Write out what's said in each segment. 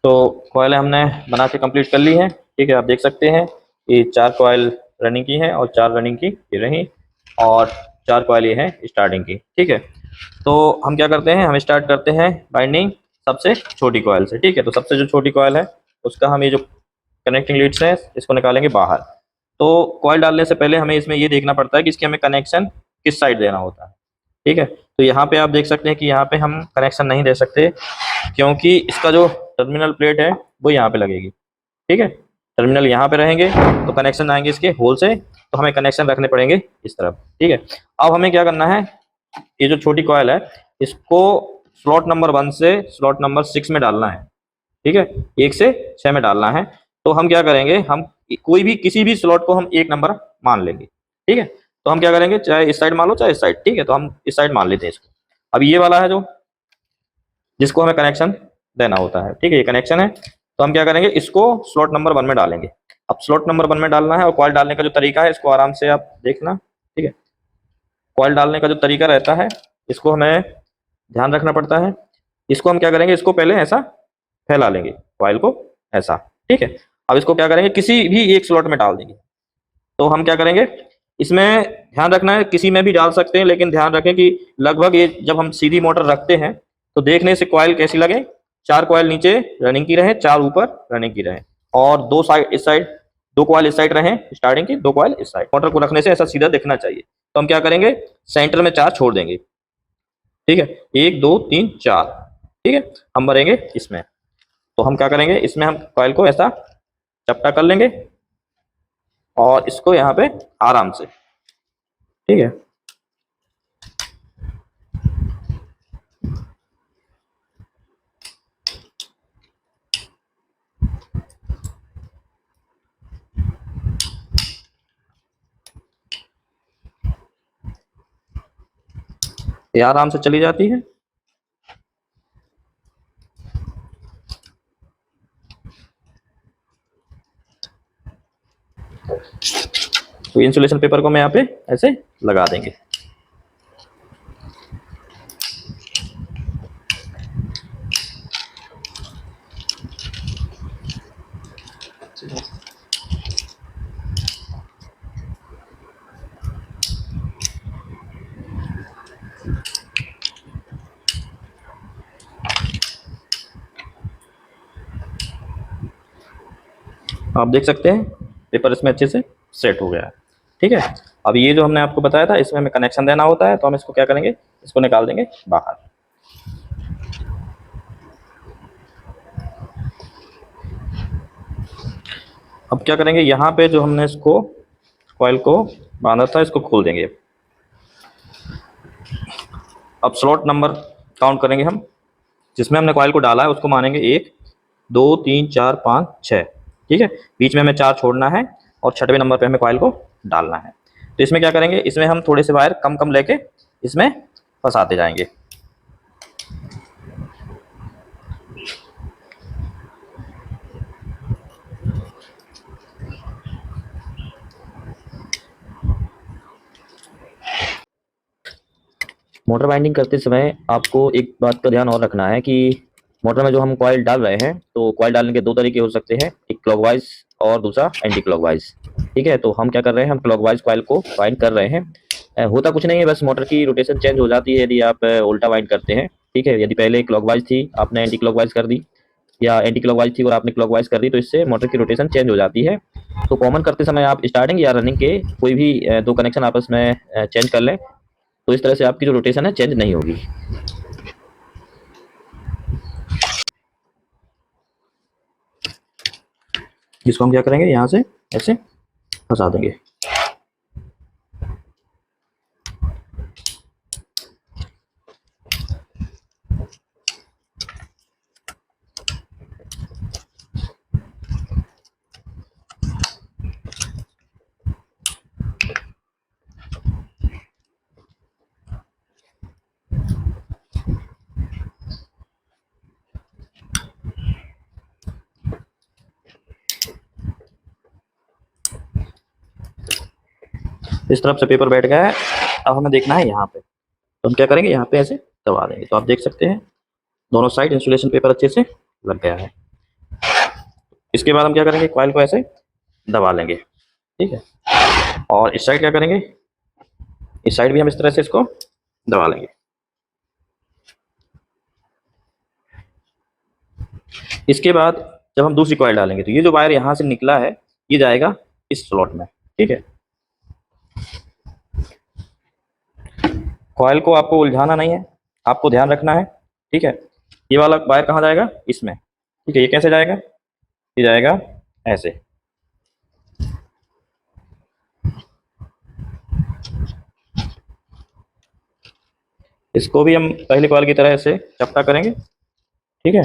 तो कॉयल हमने बना के कंप्लीट कर ली है। ठीक है, आप देख सकते हैं ये 4 कॉयल रनिंग की है और 4 रनिंग की ये रही, और 4 कॉयल ये है स्टार्टिंग की। ठीक है, तो हम क्या करते हैं, हम स्टार्ट करते हैं बाइंडिंग सबसे छोटी कॉयल से। ठीक है, तो सबसे जो छोटी कॉयल है उसका हम ये जो कनेक्टिंग लीड्स हैं इसको निकालेंगे बाहर। तो कॉयल डालने से पहले हमें इसमें ये देखना पड़ता है कि इसके हमें कनेक्शन किस साइड देना होता है। ठीक है, तो यहाँ पे आप देख सकते हैं कि यहाँ पे हम कनेक्शन नहीं दे सकते, क्योंकि इसका जो टर्मिनल प्लेट है वो यहाँ पे लगेगी। ठीक है, टर्मिनल यहाँ पे रहेंगे तो कनेक्शन आएंगे इसके होल से, तो हमें कनेक्शन रखने पड़ेंगे इस तरफ। ठीक है, अब हमें क्या करना है, ये जो छोटी कॉयल है इसको स्लॉट नंबर 1 से स्लॉट नंबर 6 में डालना है। ठीक है, 1 से 6 में डालना है। तो हम क्या करेंगे, हम कोई भी किसी भी स्लॉट को हम 1 नंबर मान लेंगे। ठीक है, तो हम क्या करेंगे, चाहे इस साइड मान लो चाहे इस साइड। ठीक है, तो हम इस साइड मान लेते हैं इसको। अब ये वाला है जो जिसको हमें कनेक्शन देना होता है। ठीक है, ये कनेक्शन है, तो हम क्या करेंगे, इसको स्लॉट नंबर 1 में डालेंगे। अब स्लॉट नंबर 1 में डालना है, और कॉइल डालने का जो तरीका है इसको आराम से आप देखना। ठीक है, कॉइल डालने का जो तरीका रहता है इसको हमें ध्यान रखना पड़ता है। इसको हम क्या करेंगे, इसको पहले ऐसा फैला लेंगे कॉइल को, ऐसा। ठीक है, अब इसको क्या करेंगे, किसी भी एक स्लॉट में डाल देंगे। तो हम क्या करेंगे, इसमें ध्यान रखना है, किसी में भी डाल सकते हैं, लेकिन ध्यान रखें कि लगभग ये जब हम सीधी मोटर रखते हैं तो देखने से कॉइल कैसी लगे, 4 कॉइल नीचे रनिंग की रहे, 4 ऊपर रनिंग की रहे, और 2 साइड इस साइड, 2 कॉइल इस साइड रहे स्टार्टिंग की, 2 कॉइल इस साइड। मोटर को रखने से ऐसा सीधा दिखना चाहिए। तो हम क्या करेंगे, सेंटर में 4 छोड़ देंगे। ठीक है, 1 2 3 4। ठीक है, हम भरेंगे इसमें। तो हम क्या करेंगे, इसमें हम कॉइल को ऐसा चपटा कर लेंगे और इसको यहाँ पे आराम से। ठीक है, ये आराम से चली जाती है। तो इंसुलेशन पेपर को मैं यहाँ पे ऐसे लगा देंगे। आप देख सकते हैं पेपर इसमें अच्छे से सेट हो गया है। ठीक है, अब ये जो हमने आपको बताया था इसमें हमें कनेक्शन देना होता है, तो हम इसको क्या करेंगे, इसको निकाल देंगे बाहर। अब क्या करेंगे, यहाँ पे जो हमने इसको कॉइल को बांधा था इसको खोल देंगे। अब स्लॉट नंबर काउंट करेंगे हम, जिसमें हमने कॉइल को डाला है उसको मानेंगे 1 2 3 4 5 6। ठीक है, बीच में हमें 4 छोड़ना है और 6वें नंबर पे हमें कॉइल को डालना है। तो इसमें क्या करेंगे, इसमें हम थोड़े से वायर कम कम लेके इसमें फंसाते जाएंगे। मोटर बाइंडिंग करते समय आपको एक बात का ध्यान और रखना है कि मोटर में जो हम कॉइल डाल रहे हैं, तो कॉइल डालने के 2 तरीके हो सकते हैं, एक क्लॉकवाइज और दूसरा एंटी क्लॉकवाइज। ठीक है, तो हम क्या कर रहे हैं, हम क्लॉकवाइज कॉइल को बाइंड कर रहे हैं। होता कुछ नहीं है, बस मोटर की रोटेशन चेंज हो जाती है यदि आप उल्टा बाइंड करते हैं। ठीक है, यदि पहले क्लॉकवाइज थी आपने एंटी क्लॉकवाइज कर दी, या एंटी क्लॉकवाइज थी और आपने क्लॉकवाइज कर दी, तो इससे मोटर की रोटेशन चेंज हो जाती है। तो कॉमन करते समय आप स्टार्टिंग या रनिंग के कोई भी 2 कनेक्शन आपस में चेंज कर लें, तो इस तरह से आपकी जो रोटेशन है चेंज नहीं होगी। इसको हम क्या करेंगे, यहाँ से ऐसे फंसा देंगे। इस तरफ से पेपर बैठ गया है, अब हमें देखना है यहाँ पे। तो हम क्या करेंगे, यहाँ पे ऐसे दबा देंगे। तो आप देख सकते हैं दोनों साइड इंसुलेशन पेपर अच्छे से लग गया है। इसके बाद हम क्या करेंगे, कॉइल को ऐसे दबा लेंगे, ठीक है। और इस साइड क्या करेंगे, इस साइड भी हम इस तरह से इसको दबा लेंगे। इसके बाद जब हम दूसरी कॉइल डालेंगे तो ये जो वायर यहाँ से निकला है ये जाएगा इस स्लॉट में, ठीक है। कॉइल को आपको उलझाना नहीं है, आपको ध्यान रखना है, ठीक है। ये वाला वायर कहाँ जाएगा, इसमें, ठीक है। ये कैसे जाएगा, ये जाएगा ऐसे। इसको भी हम पहले कॉइल की तरह ऐसे चपटा करेंगे, ठीक है।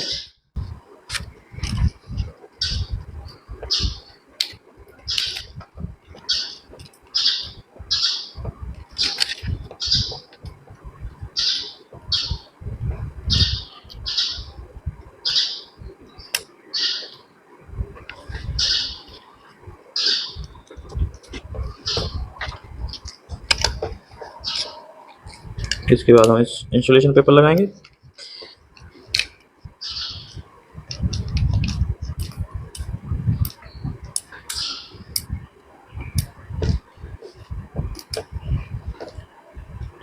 इसके बाद हम इस इंसुलेशन पेपर लगाएंगे। ठीक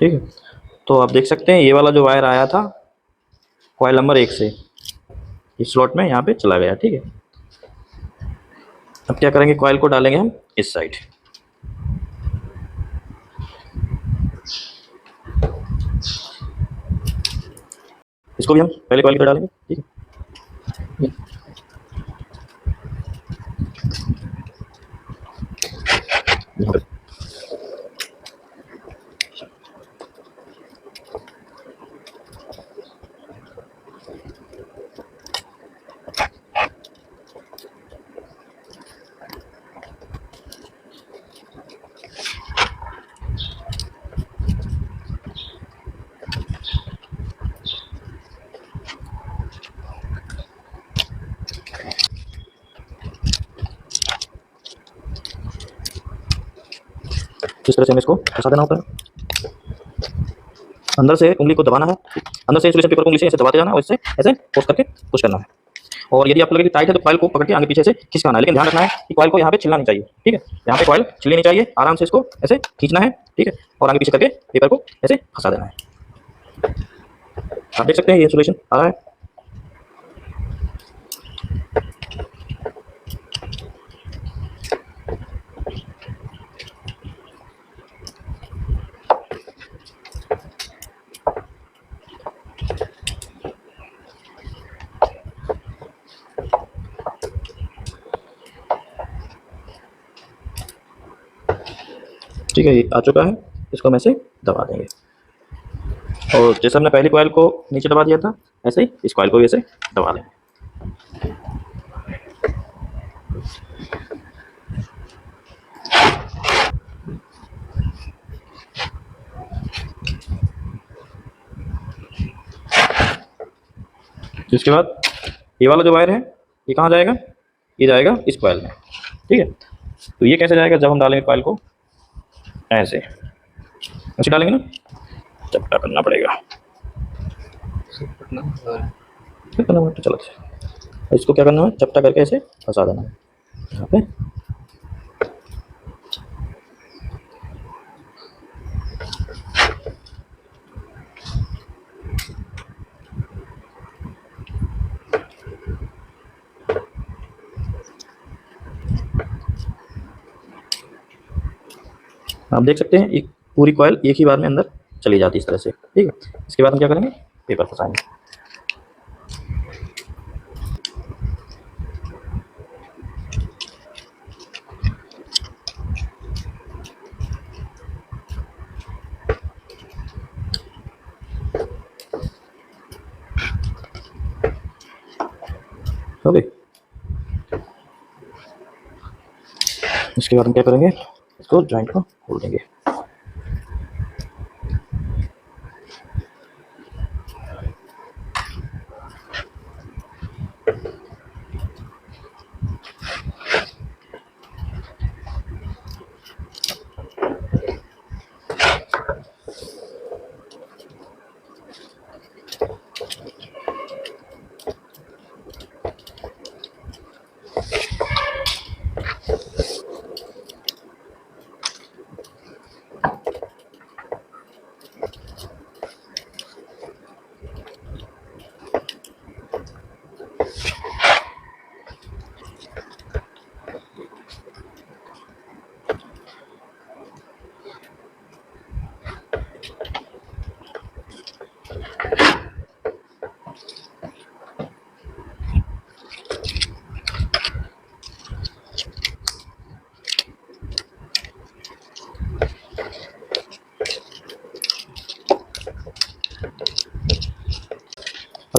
है, तो आप देख सकते हैं ये वाला जो वायर आया था कॉइल नंबर 1 से इस स्लॉट में यहाँ पे चला गया, ठीक है। अब क्या करेंगे, कॉइल को डालेंगे हम इस साइड। इसको भी हम पहले कॉइल की तरह डालेंगे, ठीक है। यहाँ पे इस तरह से हमें इसको फंसा देना होता है। अंदर से उंगली को दबाना है, अंदर से इंसुलेशन पेपर को उंगली से ऐसे दबाते जाना है और इससे ऐसे फोर्स करके पुश करना है। और यदि आपको लगे कि टाइट है तो कॉइल को पकड़ के आगे पीछे से खिसकाना है, लेकिन ध्यान रखना है कि कॉइल को यहाँ पे छिलना नहीं चाहिए, ठीक है। यहाँ पे कॉइल छिलनी नहीं चाहिए, आराम से इसको ऐसे खींचना है, ठीक है। और आगे पीछे करके पेपर को ऐसे फंसा देना है। आप देख सकते हैं ये इंसुलेशन आ रहा है। ठीक है, ये आ चुका है, इसको हम ऐसे दबा देंगे। और जैसे हमने पहली कॉइल को नीचे दबा दिया था ऐसे ही इस कॉइल को भी ऐसे दबा लेंगे। इसके बाद ये वाला जो वायर है ये कहाँ जाएगा, ये जाएगा इस कॉइल में, ठीक है। तो ये कैसे जाएगा, जब हम डालेंगे कॉइल को ऐसे ऐसे डालेंगे ना, चपटा करना पड़ेगा, करना पड़ता चलो। इसको क्या करना है, चपटा करके ऐसे फंसा देना है यहाँ पे। आप देख सकते हैं एक पूरी कॉइल एक ही बार में अंदर चली जाती है इस तरह से, ठीक है। इसके बाद हम क्या करेंगे, पेपर फंसाएंगे। ओके, इसके बाद हम क्या करेंगे, इसको जॉइंट को खोल देंगे।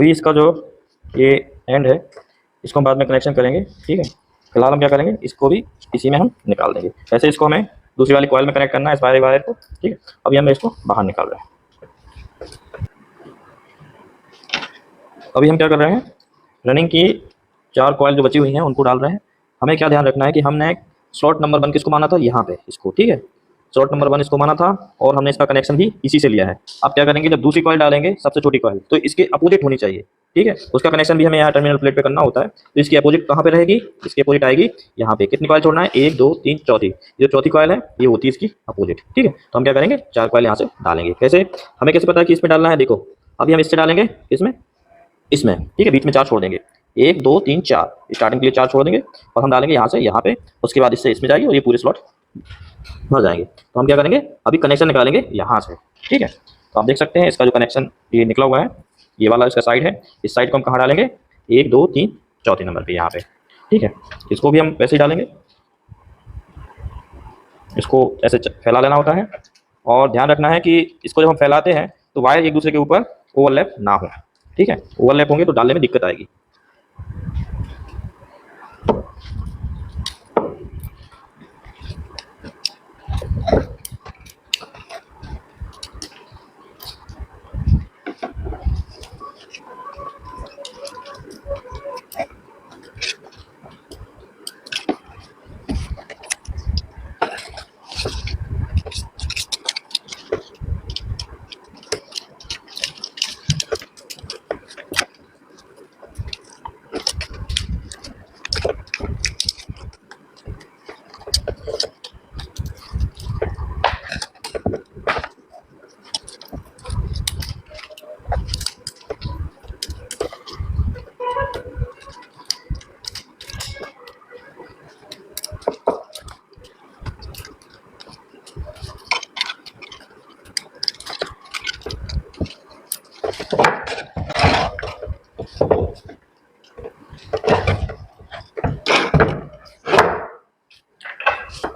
अभी इसका जो ये एंड है इसको हम बाद में कनेक्शन करेंगे, ठीक है। फिलहाल हम क्या करेंगे, इसको भी इसी में हम निकाल देंगे। वैसे इसको हमें दूसरी वाली कॉइल में कनेक्ट करना है, इस वाले वायर को, ठीक है। अभी हम इसको बाहर निकाल रहे हैं। अभी हम क्या कर रहे हैं, रनिंग की 4 कॉइल जो बची हुई हैं उनको डाल रहे हैं। हमें क्या ध्यान रखना है कि हमने स्लॉट नंबर 1 किसको माना था, यहाँ पे इसको, ठीक है। स्लॉट नंबर 1 इसको माना था और हमने इसका कनेक्शन भी इसी से लिया है। अब क्या करेंगे, जब दूसरी कॉइल डालेंगे सबसे छोटी कॉइल, तो इसके अपोजिट होनी चाहिए, ठीक है। उसका कनेक्शन भी हमें यहाँ टर्मिनल प्लेट पे करना होता है। तो इसकी अपोजिट कहाँ पे रहेगी, इसकी अपोजिट आएगी यहाँ पे। कितनी कॉइल छोड़ना है, 1 2 3 चौथी, ये जो चौथी कॉइल है ये होती है इसकी अपोजिट, ठीक है। तो हम क्या करेंगे, 4 कॉइल यहाँ से डालेंगे। कैसे, हमें कैसे पता है कि इसमें डालना है, देखो अभी हम इससे डालेंगे, इसमें इसमें, ठीक है। बीच में 4 छोड़ देंगे, 1 2 3 4, स्टार्टिंग के लिए 4 छोड़ देंगे और हम डालेंगे यहाँ से यहाँ पे। उसके बाद इससे इसमें जाएगी और ये पूरे स्लॉट भर जाएंगे। तो हम क्या करेंगे, अभी कनेक्शन निकालेंगे यहाँ से, ठीक है। तो आप देख सकते हैं इसका जो कनेक्शन ये निकला हुआ है, ये वाला इसका साइड है। इस साइड को हम कहाँ डालेंगे, 1 2 3 चौथे नंबर पे यहाँ पे, ठीक है। इसको भी हम वैसे ही डालेंगे, इसको ऐसे फैला लेना होता है। और ध्यान रखना है कि इसको जब हम फैलाते हैं तो वायर एक दूसरे के ऊपर ओवरलैप ना हो, ठीक है। ओवरलैप होंगे तो डालने में दिक्कत आएगी।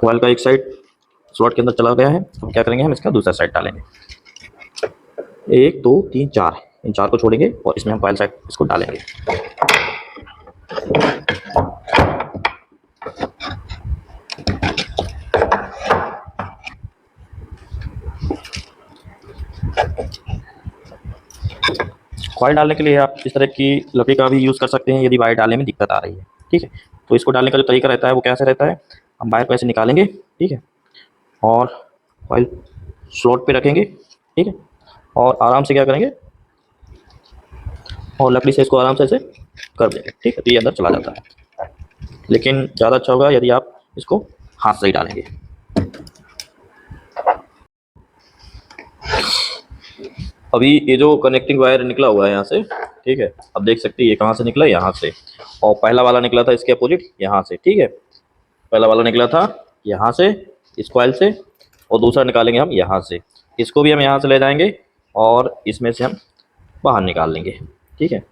कॉइल का एक साइड स्लॉट के अंदर चला गया है। अब क्या करेंगे, हम इसका दूसरा साइड डालेंगे। 1 2 3 4, इन 4 को छोड़ेंगे और इसमें हम कॉइल साइड इसको डालेंगे। कॉइल डालने के लिए आप इस तरह की लकड़ी का भी यूज़ कर सकते हैं यदि वायर डालने में दिक्कत आ रही है, ठीक है। तो इसको डालने का जो तरीका रहता है वो कैसे रहता है, हम वायर को ऐसे निकालेंगे, ठीक है, और कॉइल स्लॉट पे रखेंगे, ठीक है। और आराम से क्या करेंगे, और लकड़ी से इसको आराम से ऐसे कर देंगे, ठीक है। तो ये अंदर चला जाता है। लेकिन ज़्यादा अच्छा होगा यदि आप इसको हाथ से ही डालेंगे। अभी ये जो कनेक्टिंग वायर निकला हुआ है यहाँ से, ठीक है, अब देख सकते हैं ये कहाँ से निकला, यहाँ से। और पहला वाला निकला था इसके अपोजिट यहाँ से, ठीक है। पहला वाला निकला था यहाँ से, इस कॉइल से, और दूसरा निकालेंगे हम यहाँ से। इसको भी हम यहाँ से ले जाएंगे और इसमें से हम बाहर निकाल लेंगे, ठीक है।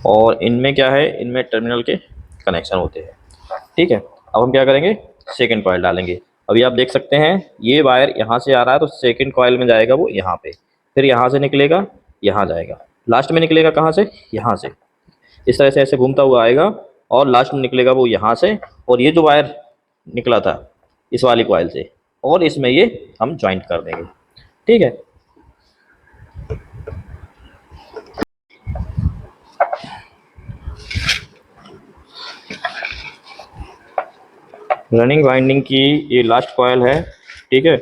और इनमें क्या है, इनमें टर्मिनल के कनेक्शन होते हैं, ठीक है। अब हम क्या करेंगे, सेकंड कॉइल डालेंगे। अभी आप देख सकते हैं ये वायर यहाँ से आ रहा है तो सेकंड कॉइल में जाएगा वो यहाँ पे, फिर यहाँ से निकलेगा, यहाँ जाएगा, लास्ट में निकलेगा कहाँ से, यहाँ से। इस तरह से ऐसे घूमता हुआ आएगा और लास्ट में निकलेगा वो यहाँ से। और ये जो वायर निकला था इस वाली कॉइल से, और इसमें ये हम ज्वाइंट कर देंगे, ठीक है। रनिंग वाइंडिंग की ये लास्ट कॉइल है, ठीक है।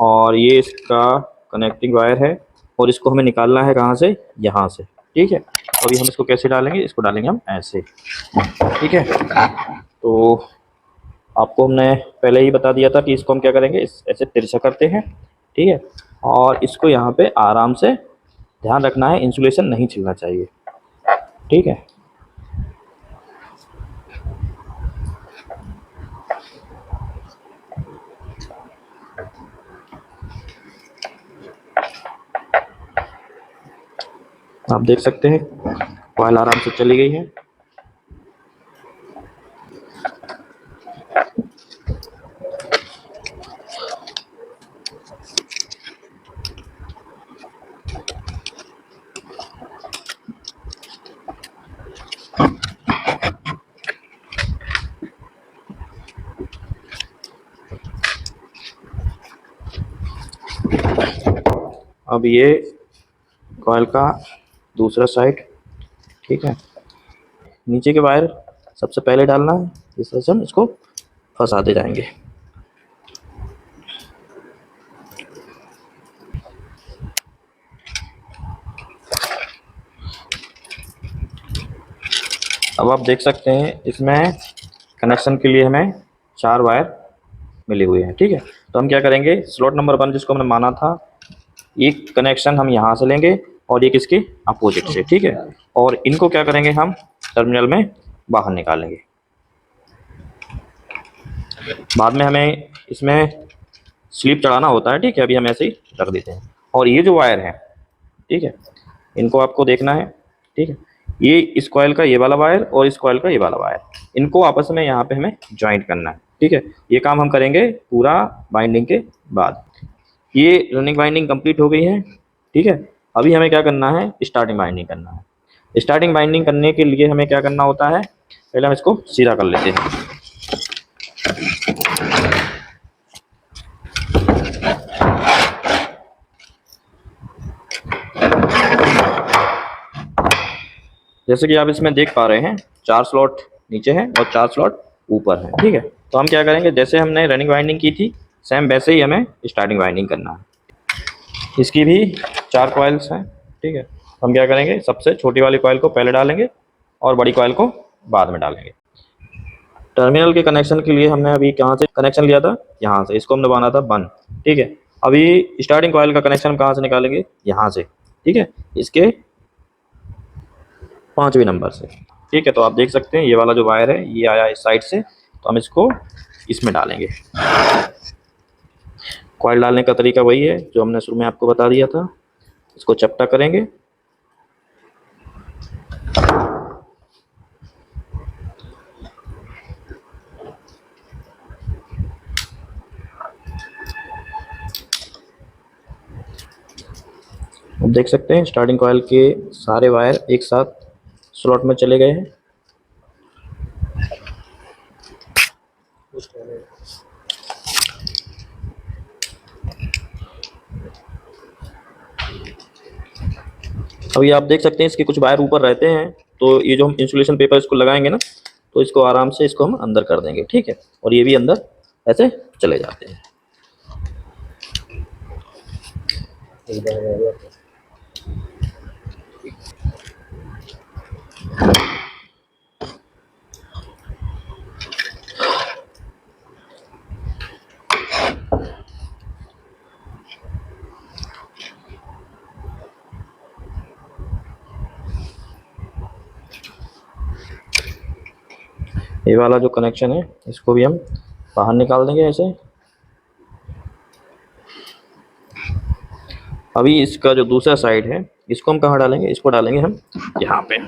और ये इसका कनेक्टिंग वायर है और इसको हमें निकालना है कहाँ से, यहाँ से, ठीक है। अभी हम इसको कैसे डालेंगे, इसको डालेंगे हम ऐसे, ठीक है। तो आपको हमने पहले ही बता दिया था कि इसको हम क्या करेंगे, इस ऐसे तिरछा करते हैं, ठीक है। और इसको यहाँ पे आराम से, ध्यान रखना है इंसुलेशन नहीं छिलना चाहिए, ठीक है। आप देख सकते हैं कॉइल आराम से चली गई है। अब ये कॉइल का दूसरा साइड, ठीक है। नीचे के वायर सबसे पहले डालना है, इस तरह से हम इसको फंसाते जाएंगे। अब आप देख सकते हैं इसमें कनेक्शन के लिए हमें 4 वायर मिले हुए हैं, ठीक है। तो हम क्या करेंगे, स्लॉट नंबर 1 जिसको हमने माना था, एक कनेक्शन हम यहाँ से लेंगे और एक इसके अपोजिट से, ठीक है। और इनको क्या करेंगे, हम टर्मिनल में बाहर निकालेंगे। बाद में हमें इसमें स्लिप चढ़ाना होता है, ठीक है। अभी हम ऐसे ही रख देते हैं। और ये जो वायर है, ठीक है, इनको आपको देखना है, ठीक है। ये इस कॉइल का ये वाला वायर और इस कॉइल का ये वाला वायर, इनको आपस में यहाँ पे हमें ज्वाइंट करना है, ठीक है। ये काम हम करेंगे पूरा बाइंडिंग के बाद। ये रनिंग बाइंडिंग कंप्लीट हो गई है, ठीक है। अभी हमें क्या करना है, स्टार्टिंग बाइंडिंग करना है। स्टार्टिंग बाइंडिंग करने के लिए हमें क्या करना होता है, पहले हम इसको सीधा कर लेते हैं। जैसे कि आप इसमें देख पा रहे हैं, 4 स्लॉट नीचे हैं और 4 स्लॉट ऊपर हैं, ठीक है। तो हम क्या करेंगे, जैसे हमने रनिंग वाइंडिंग की थी सेम वैसे ही हमें स्टार्टिंग वाइंडिंग करना है। इसकी भी 4 कॉइल्स हैं, ठीक है। हम क्या करेंगे, सबसे छोटी वाली कॉइल को पहले डालेंगे और बड़ी कॉइल को बाद में डालेंगे। टर्मिनल के कनेक्शन के लिए हमने अभी कहाँ से कनेक्शन लिया था, यहाँ से। इसको हमने बांधा था 1, ठीक है। अभी स्टार्टिंग कॉइल का कनेक्शन हम कहाँ से निकालेंगे, यहाँ से, ठीक है, इसके 5वें नंबर से, ठीक है। तो आप देख सकते हैं ये वाला जो वायर है ये आया इस साइड से, तो हम इसको इसमें डालेंगे। कॉइल डालने का तरीका वही है जो हमने शुरू में आपको बता दिया था। इसको चपटा करेंगे, आप देख सकते हैं स्टार्टिंग कॉइल के सारे वायर एक साथ स्लॉट में चले गए हैं। अभी आप देख सकते हैं इसके कुछ वायर ऊपर रहते हैं, तो ये जो हम इंसुलेशन पेपर इसको लगाएंगे ना, तो इसको आराम से इसको हम अंदर कर देंगे, ठीक है। और ये भी अंदर ऐसे चले जाते हैं। ये वाला जो कनेक्शन है इसको भी हम बाहर निकाल देंगे ऐसे। अभी इसका जो दूसरा साइड है इसको हम कहाँ डालेंगे, इसको डालेंगे हम यहाँ पे।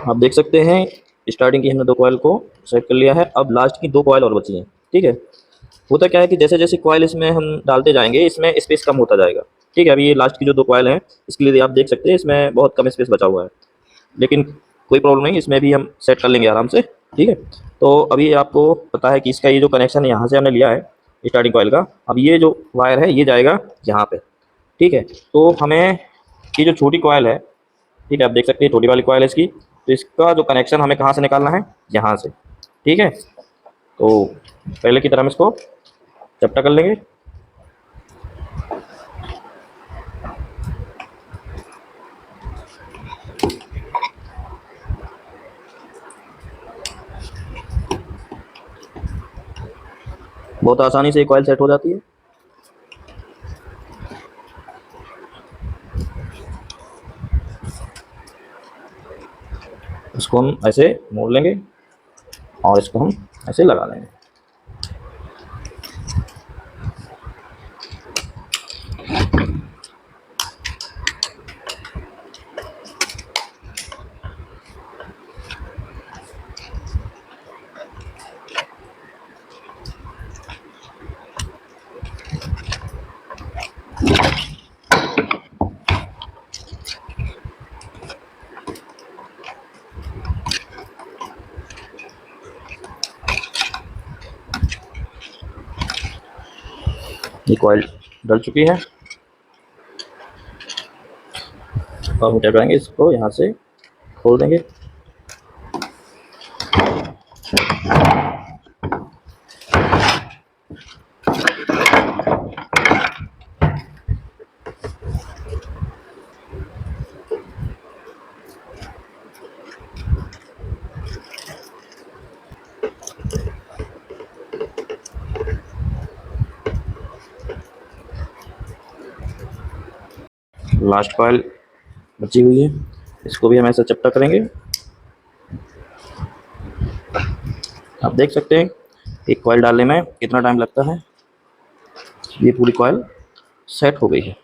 आप देख सकते हैं स्टार्टिंग की हमने 2 कॉइल को सेट कर लिया है। अब लास्ट की 2 कॉइल और बची हैं, ठीक है। होता क्या है कि जैसे जैसे कॉइल इसमें हम डालते जाएंगे इसमें स्पेस कम होता जाएगा, ठीक है। अभी ये लास्ट की जो 2 कॉइल हैं इसके लिए आप देख सकते हैं इसमें बहुत कम स्पेस बचा हुआ है, लेकिन कोई प्रॉब्लम नहीं, इसमें भी हम सेट कर लेंगे आराम से, ठीक है। तो अभी आपको पता है कि इसका ये जो कनेक्शन यहाँ से हमने लिया है स्टार्टिंग कॉइल का, अब ये जो वायर है ये जाएगा यहाँ पे, ठीक है। तो हमें ये जो छोटी कॉइल है, ठीक है, आप देख सकते हैं छोटी वाली कॉइल है इसकी, तो इसका जो कनेक्शन हमें कहाँ से निकालना है, यहाँ से, ठीक है। तो पहले की तरह हम इसको चपटा कर लेंगे। बहुत आसानी से ये कॉइल सेट हो जाती है। इसको हम ऐसे मोड़ लेंगे और इसको हम ऐसे लगा लेंगे। ये कॉइल डल चुकी है और हम क्या करेंगे, इसको यहाँ से खोल देंगे। लास्ट कॉइल बची हुई है, इसको भी हम ऐसा चपटा करेंगे। आप देख सकते हैं एक कॉइल डालने में कितना टाइम लगता है। ये पूरी कॉइल सेट हो गई है।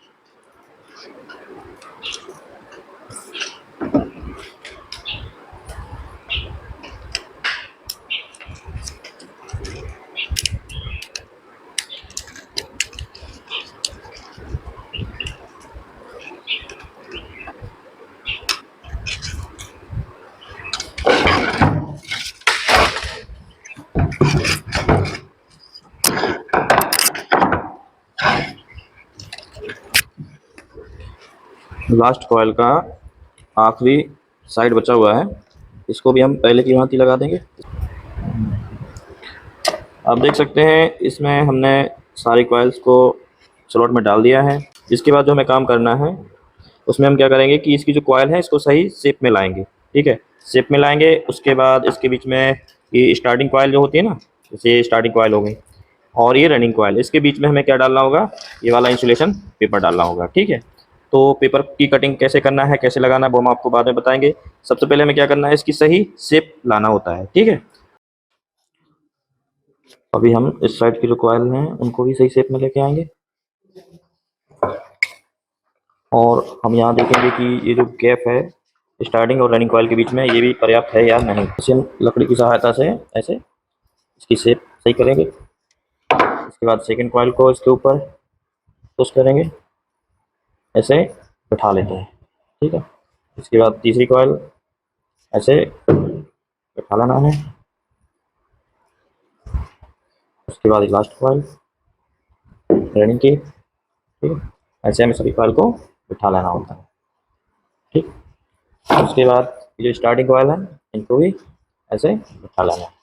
लास्ट कॉइल का आखिरी साइड बचा हुआ है, इसको भी हम पहले की भांति लगा देंगे। आप देख सकते हैं इसमें हमने सारी कॉइल्स को स्लॉट में डाल दिया है। इसके बाद जो हमें काम करना है उसमें हम क्या करेंगे कि इसकी जो कॉइल है इसको सही शेप में लाएंगे। ठीक है, शेप में लाएंगे। उसके बाद इसके बीच में ये स्टार्टिंग कॉइल जो होती है ना, जैसे ये स्टार्टिंग कॉइल हो गई और ये रनिंग कॉइल, इसके बीच में हमें क्या डालना होगा, ये वाला इंसुलेशन पेपर डालना होगा। ठीक है, तो पेपर की कटिंग कैसे करना है, कैसे लगाना है, वो हम आपको बाद में बताएंगे। सबसे पहले हमें क्या करना है, इसकी सही शेप लाना होता है। ठीक है, अभी हम इस साइड की जो कॉइल हैं उनको भी सही शेप में लेके आएंगे और हम यहाँ देखेंगे कि ये जो गैप है स्टार्टिंग और रनिंग कॉइल के बीच में, ये भी पर्याप्त है या नहीं। इसे हम लकड़ी की सहायता से ऐसे इसकी शेप सही करेंगे। इसके बाद सेकंड कॉइल को इसके ऊपर पुश करेंगे, ऐसे बैठा लेते हैं। ठीक है, इसके बाद तीसरी कॉइल ऐसे बैठा लेना है। उसके बाद लास्ट कॉइल रनिंग की। ठीक है, ऐसे हमें सभी कॉइल को बैठा लेना होता है। ठीक, उसके बाद ये जो स्टार्टिंग कॉइल है इनको भी ऐसे बैठा लेना है।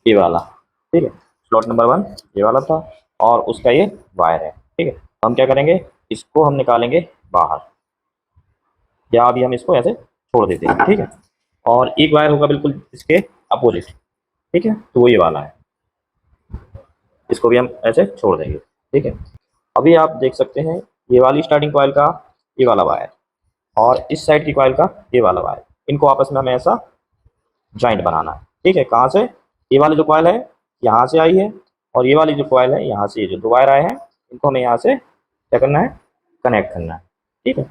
ये वाला, ठीक है, स्लॉट नंबर 1 ये वाला था और उसका ये वायर है। ठीक है, हम क्या करेंगे, इसको हम निकालेंगे बाहर, या अभी हम इसको ऐसे छोड़ देते हैं। ठीक है, और एक वायर होगा बिल्कुल इसके अपोजिट। ठीक है, तो वो ये वाला है, इसको भी हम ऐसे छोड़ देंगे। ठीक है, अभी आप देख सकते हैं ये वाली स्टार्टिंग कॉइल का ये वाला वायर और इस साइड की कॉइल का ये वाला वायर, इनको आपस में हमें ऐसा जॉइंट बनाना है। ठीक है, कहाँ से, ये वाली जो कॉइल है यहाँ से आई है और ये वाली जो कॉइल है यहाँ से, ये जो दो वायर आए हैं इनको हमें यहाँ से क्या करना है, कनेक्ट करना है। ठीक है,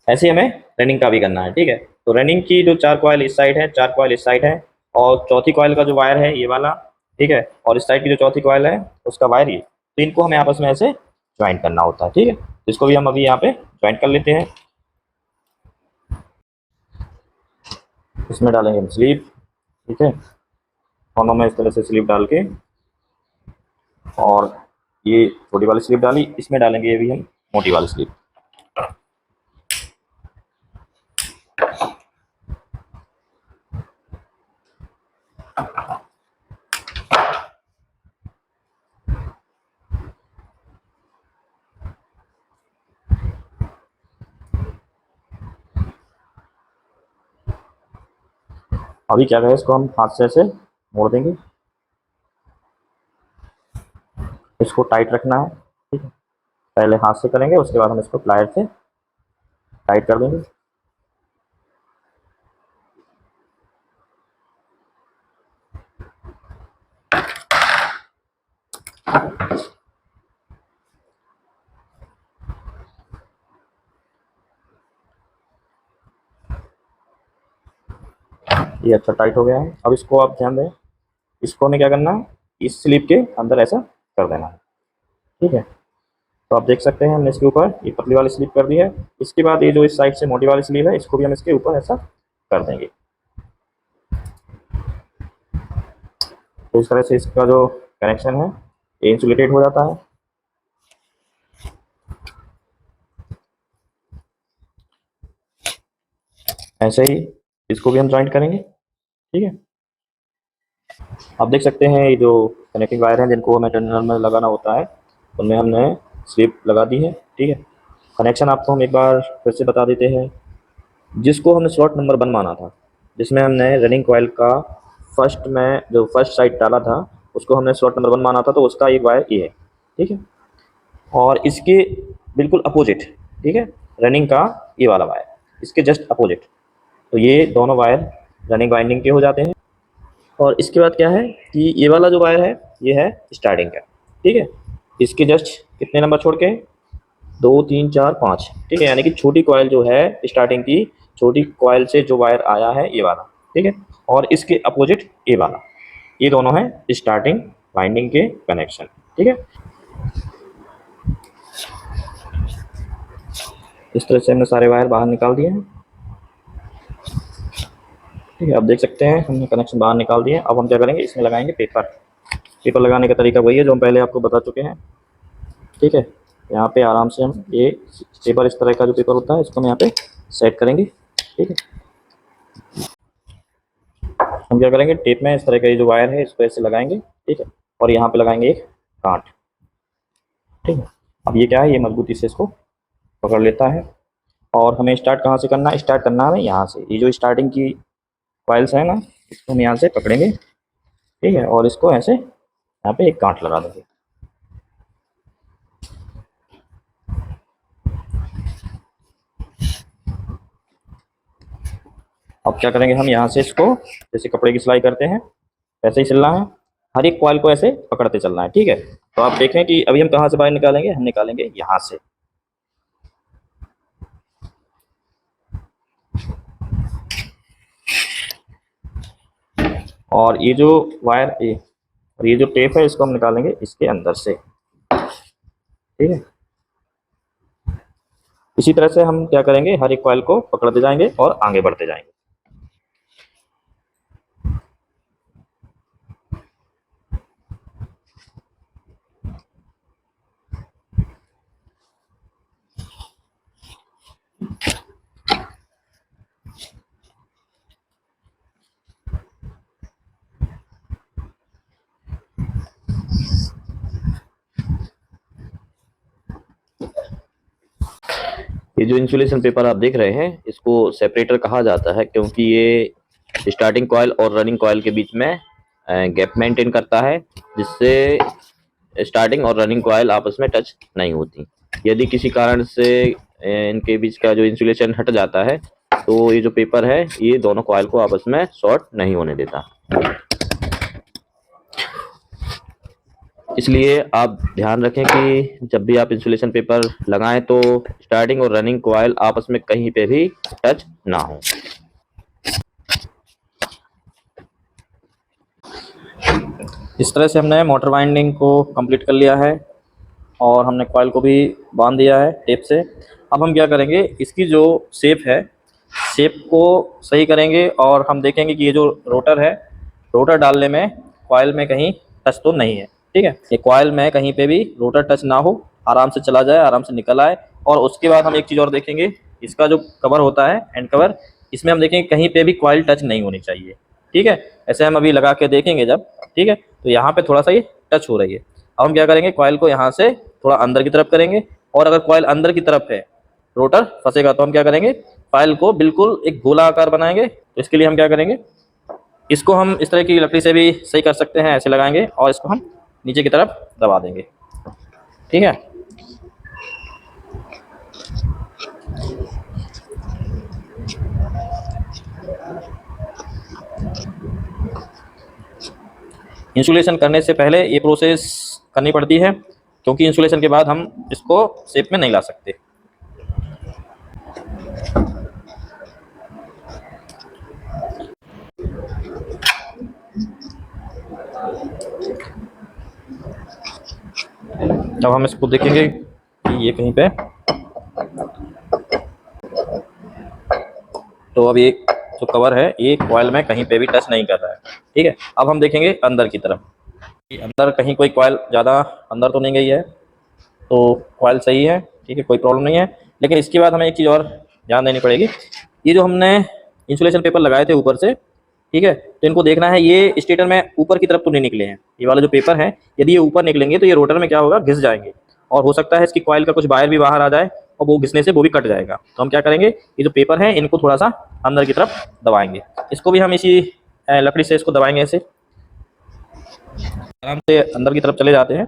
ऐसे ही हमें रनिंग का भी करना है। ठीक है, तो रनिंग की जो चार कॉइल इस साइड है, चार कॉइल इस साइड है और चौथी कॉइल का जो वायर है ये वाला। ठीक है, और इस साइड की जो चौथी कॉइल है उसका वायर ये, तो इनको हमें आपस में ऐसे ज्वाइन करना होता है। ठीक है, तो इसको भी हम अभी यहाँ पे ज्वाइन कर लेते हैं। इसमें डालेंगे हम स्लीव। ठीक है, दोनों में इस तरह से स्लीव डाल के, और ये छोटी वाली स्लीव डाली, इसमें डालेंगे ये भी हम मोटी वाली स्लीव। अभी क्या करें, इसको हम हाथ से ऐसे मोड़ देंगे, इसको टाइट रखना है। ठीक है, पहले हाथ से करेंगे, उसके बाद हम इसको प्लायर से टाइट कर देंगे। ये अच्छा टाइट हो गया है। अब इसको आप ध्यान दें, इसको हमें क्या करना है, इस स्लीव के अंदर ऐसा कर देना है। ठीक है, तो आप देख सकते हैं हमने इसके ऊपर ये पतली वाली स्लीव कर दी है। इसके बाद ये जो इस साइड से मोटी वाली स्लीव है, इसको भी हम इसके ऊपर ऐसा कर देंगे। तो इस तरह से इसका जो कनेक्शन है ये इंसुलेटेड हो जाता है। ऐसे ही इसको भी हम ज्वाइंट करेंगे। ठीक है, आप देख सकते हैं ये जो कनेक्टिंग वायर हैं जिनको हमें टर्मिनल में लगाना होता है, उनमें हमने स्लिप लगा दी है। ठीक है, कनेक्शन आपको हम एक बार फिर से बता देते हैं। जिसको हमने स्लॉट नंबर 1 माना था, जिसमें हमने रनिंग कॉइल का फर्स्ट में जो फर्स्ट साइड डाला था, उसको हमने स्लॉट नंबर 1 माना था, तो उसका एक वायर ये है। ठीक है, और इसके बिल्कुल अपोजिट, ठीक है, रनिंग का ये वाला वायर, इसके जस्ट अपोजिट। तो ये दोनों वायर रनिंग वाइंडिंग के हो जाते हैं। और इसके बाद क्या है कि ये वाला जो वायर है ये है स्टार्टिंग का। ठीक है, इसके जस्ट कितने नंबर छोड़ के, 2 3 4 5। ठीक है, यानी कि छोटी कॉइल जो है स्टार्टिंग की, छोटी कॉइल से जो वायर आया है ये वाला। ठीक है, और इसके अपोजिट ये वाला, ये दोनों हैं स्टार्टिंग वाइंडिंग के कनेक्शन। ठीक है, इस तरह से हमने सारे वायर बाहर निकाल दिए हैं। ठीक है, आप देख सकते हैं हमने कनेक्शन बाहर निकाल दिए। अब हम क्या करेंगे, इसमें लगाएंगे पेपर। पेपर लगाने का तरीका वही है जो हम पहले आपको बता चुके हैं। ठीक है, यहाँ पे आराम से हम ये पेपर, इस तरह का जो पेपर होता है, इसको हम यहाँ पे सेट करेंगे। ठीक है, हम क्या करेंगे, टेप में इस तरह का ये जो वायर है इसको ऐसे लगाएंगे। ठीक है, और यहाँ पे लगाएंगे एक गांठ। ठीक है, अब ये क्या है, ये मजबूती से इसको पकड़ लेता है। और हमें स्टार्ट कहाँ से करना है, स्टार्ट करना है यहाँ से। ये जो स्टार्टिंग की कॉइल्स है ना, इसको हम यहाँ से पकड़ेंगे। ठीक है, और इसको ऐसे यहाँ पे एक गांठ लगा देंगे। अब क्या करेंगे, हम यहाँ से इसको जैसे कपड़े की सिलाई करते हैं ऐसे ही सिलना है। हर एक कॉइल को ऐसे पकड़ते चलना है। ठीक है, तो आप देखें कि अभी हम कहाँ से बाहर निकालेंगे, हम निकालेंगे यहाँ से। और ये जो वायर ये और ये जो टेप है इसको हम निकालेंगे इसके अंदर से। ठीक है, इसी तरह से हम क्या करेंगे, हर एक कॉइल को पकड़ते जाएंगे और आगे बढ़ते जाएंगे। ये जो इंसुलेशन पेपर आप देख रहे हैं इसको सेपरेटर कहा जाता है, क्योंकि ये स्टार्टिंग कॉइल और रनिंग कॉइल के बीच में गैप मेंटेन करता है, जिससे स्टार्टिंग और रनिंग कॉइल आपस में टच नहीं होती। यदि किसी कारण से इनके बीच का जो इंसुलेशन हट जाता है, तो ये जो पेपर है ये दोनों कॉइल को आपस में शॉर्ट नहीं होने देता। इसलिए आप ध्यान रखें कि जब भी आप इंसुलेशन पेपर लगाएं तो स्टार्टिंग और रनिंग कॉइल आपस में कहीं पे भी टच ना हो। इस तरह से हमने मोटर वाइंडिंग को कंप्लीट कर लिया है और हमने कॉइल को भी बांध दिया है टेप से। अब हम क्या करेंगे, इसकी जो शेप है, शेप को सही करेंगे और हम देखेंगे कि ये जो रोटर है, रोटर डालने में कॉइल में कहीं टच तो नहीं है। ठीक है, ये कॉइल में कहीं पे भी रोटर टच ना हो, आराम से चला जाए, आराम से निकल आए। और उसके बाद हम एक चीज़ और देखेंगे, इसका जो कवर होता है एंड कवर, इसमें हम देखेंगे कहीं पे भी कॉइल टच नहीं होनी चाहिए। ठीक है, ऐसे हम अभी लगा के देखेंगे जब। ठीक है, तो यहाँ पे थोड़ा सा ये टच हो रही है। अब हम क्या करेंगे, कॉइल को यहाँ से थोड़ा अंदर की तरफ करेंगे, और अगर कॉइल अंदर की तरफ है, रोटर फंसेगा, तो हम क्या करेंगे, कॉइल को बिल्कुल एक गोला आकार बनाएंगे। तो इसके लिए हम क्या करेंगे, इसको हम इस तरह की लकड़ी से भी सही कर सकते हैं, ऐसे लगाएंगे और इसको हम नीचे की तरफ दबा देंगे। ठीक है, इंसुलेशन करने से पहले ये प्रोसेस करनी पड़ती है, क्योंकि इंसुलेशन के बाद हम इसको शेप में नहीं ला सकते। अब हम इसको देखेंगे कि ये कहीं पे, तो अब ये जो कवर है ये कॉइल में कहीं पे भी टच नहीं कर रहा है। ठीक है, अब हम देखेंगे अंदर की तरफ कि अंदर कहीं कोई कॉइल ज़्यादा अंदर तो नहीं गई है, तो कॉइल सही है। ठीक है, कोई प्रॉब्लम नहीं है। लेकिन इसके बाद हमें एक चीज़ और ध्यान देनी पड़ेगी, ये जो हमने इंसुलेशन पेपर लगाए थे ऊपर से, ठीक है, तो इनको देखना है ये स्टेटर में ऊपर की तरफ तो नहीं निकले हैं। ये वाला जो पेपर है, यदि ये ऊपर निकलेंगे तो ये रोटर में क्या होगा, घिस जाएंगे, और हो सकता है इसकी कॉइल का कुछ वायर भी बाहर आ जाए और वो घिसने से वो भी कट जाएगा। तो हम क्या करेंगे, ये जो पेपर है इनको थोड़ा सा अंदर की तरफ दबाएंगे। इसको भी हम इसी लकड़ी से इसको दबाएंगे, ऐसे आराम से अंदर की तरफ चले जाते हैं।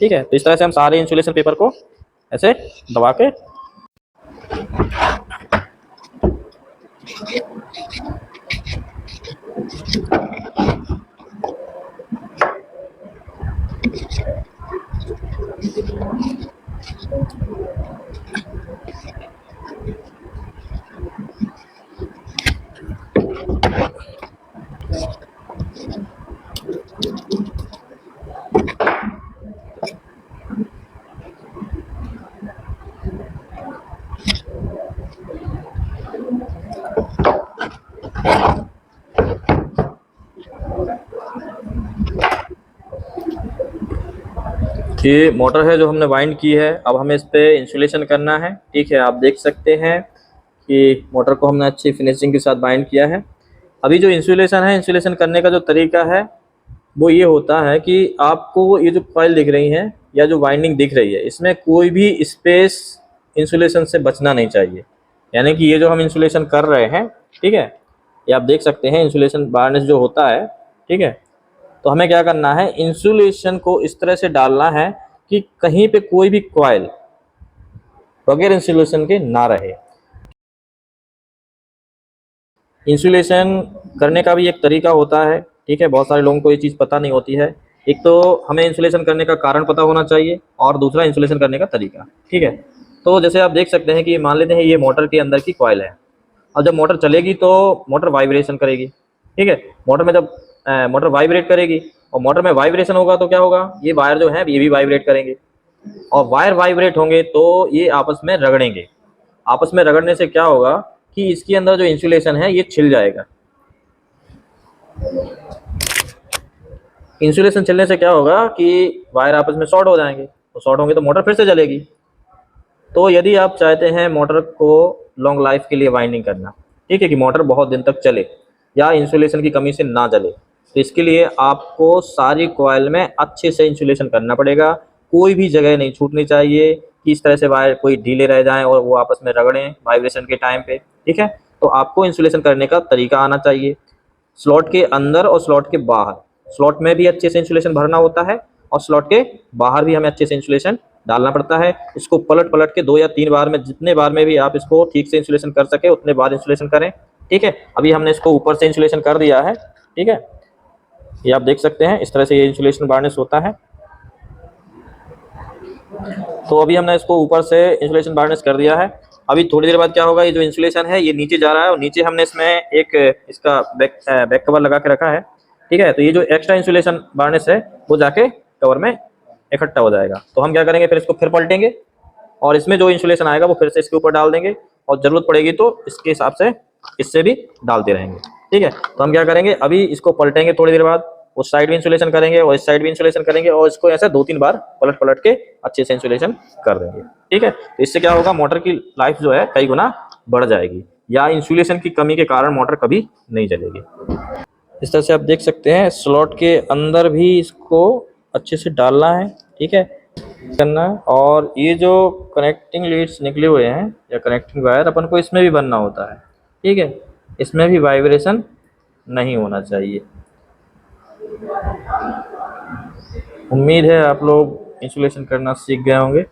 ठीक है, तो इस तरह से हम सारे इंसुलेशन पेपर को ऐसे दबा के ये मोटर है जो हमने वाइंड की है, अब हमें इस पे इंसुलेशन करना है। ठीक है, आप देख सकते हैं कि मोटर को हमने अच्छी फिनिशिंग के साथ बाइंड किया है। अभी जो इंसुलेशन है, इंसुलेशन करने का जो तरीका है वो ये होता है कि आपको ये जो कॉइल दिख रही है या जो वाइंडिंग दिख रही है, इसमें कोई भी स्पेस इंसुलेशन से बचना नहीं चाहिए। यानी कि ये जो हम इंसुलेशन कर रहे हैं, ठीक है, ये आप देख सकते हैं इंसुलेशन वार्निश जो होता है। ठीक है, तो हमें क्या करना है, इंसुलेशन को इस तरह से डालना है कि कहीं पे कोई भी कॉइल बगैर इंसुलेशन के ना रहे। इंसुलेशन करने का भी एक तरीका होता है। ठीक है, बहुत सारे लोगों को ये चीज़ पता नहीं होती है। एक तो हमें इंसुलेशन करने का कारण पता होना चाहिए, और दूसरा इंसुलेशन करने का तरीका। ठीक है, तो जैसे आप देख सकते हैं कि मान लेते हैं ये मोटर के अंदर की कॉइल है। अब जब मोटर चलेगी तो मोटर वाइब्रेशन करेगी। ठीक है, मोटर में जब मोटर वाइब्रेट करेगी और मोटर में वाइब्रेशन होगा तो क्या होगा, ये वायर जो है ये भी वाइब्रेट करेंगे, और वायर वाइब्रेट होंगे तो ये आपस में रगड़ेंगे। आपस में रगड़ने से क्या होगा कि इसके अंदर जो इंसुलेशन है ये छिल जाएगा। इंसुलेशन छिलने से क्या होगा कि वायर आपस में शॉर्ट हो जाएंगे, तो शॉर्ट होंगे तो मोटर फिर से जलेगी। तो यदि आप चाहते हैं मोटर को लॉन्ग लाइफ के लिए वाइंडिंग करना, ठीक है, कि मोटर बहुत दिन तक चले या इंसुलेशन की कमी से ना जले, तो इसके लिए आपको सारी कॉइल में अच्छे से इंसुलेशन करना पड़ेगा। कोई भी जगह नहीं छूटनी चाहिए कि इस तरह से वायर कोई ढीले रह जाएं और वो आपस में रगड़ें वाइब्रेशन के टाइम पे। ठीक है, तो आपको इंसुलेशन करने का तरीका आना चाहिए। स्लॉट के अंदर और स्लॉट के बाहर, स्लॉट में भी अच्छे से इंसुलेशन भरना होता है और स्लॉट के बाहर भी हमें अच्छे से इंसुलेशन डालना पड़ता है। इसको पलट पलट के 2 या 3 बार में, जितने बार में भी आप इसको ठीक से इंसुलेशन कर सके उतने बार इंसुलेशन करें। ठीक है, अभी हमने इसको ऊपर से इंसुलेशन कर दिया है। ठीक है, ये आप देख सकते हैं इस तरह से ये इंसुलेशन वार्निश होता है। तो अभी हमने इसको ऊपर से इंसुलेशन वार्निश कर दिया है। अभी थोड़ी देर बाद क्या होगा, ये जो इंसुलेशन है ये नीचे जा रहा है और नीचे हमने इसमें एक इसका बैक कवर लगा के रखा है। ठीक है, तो ये जो एक्स्ट्रा इंसुलेशन वार्निश है वो जाके कवर में इकट्ठा हो जाएगा। तो हम क्या करेंगे, फिर इसको फिर पलटेंगे और इसमें जो इंसुलेशन आएगा वो फिर से इसके ऊपर डाल देंगे, और जरूरत पड़ेगी तो इसके हिसाब से इससे भी डालते रहेंगे। ठीक है, तो हम क्या करेंगे, अभी इसको पलटेंगे, थोड़ी देर बाद उस साइड भी इंसुलेशन करेंगे और इस साइड भी इंसुलेशन करेंगे, और इसको ऐसे 2-3 बार पलट पलट के अच्छे से इंसुलेशन कर देंगे। ठीक है, तो इससे क्या होगा, मोटर की लाइफ जो है कई गुना बढ़ जाएगी, या इंसुलेशन की कमी के कारण मोटर कभी नहीं चलेगी। इस तरह से आप देख सकते हैं स्लॉट के अंदर भी इसको अच्छे से डालना है। ठीक है, करना है, और ये जो कनेक्टिंग लीड्स निकले हुए हैं या कनेक्टिंग वायर अपन को इसमें भी बनना होता है। ठीक है, इसमें भी वाइब्रेशन नहीं होना चाहिए। उम्मीद है आप लोग इंसुलेशन करना सीख गए होंगे।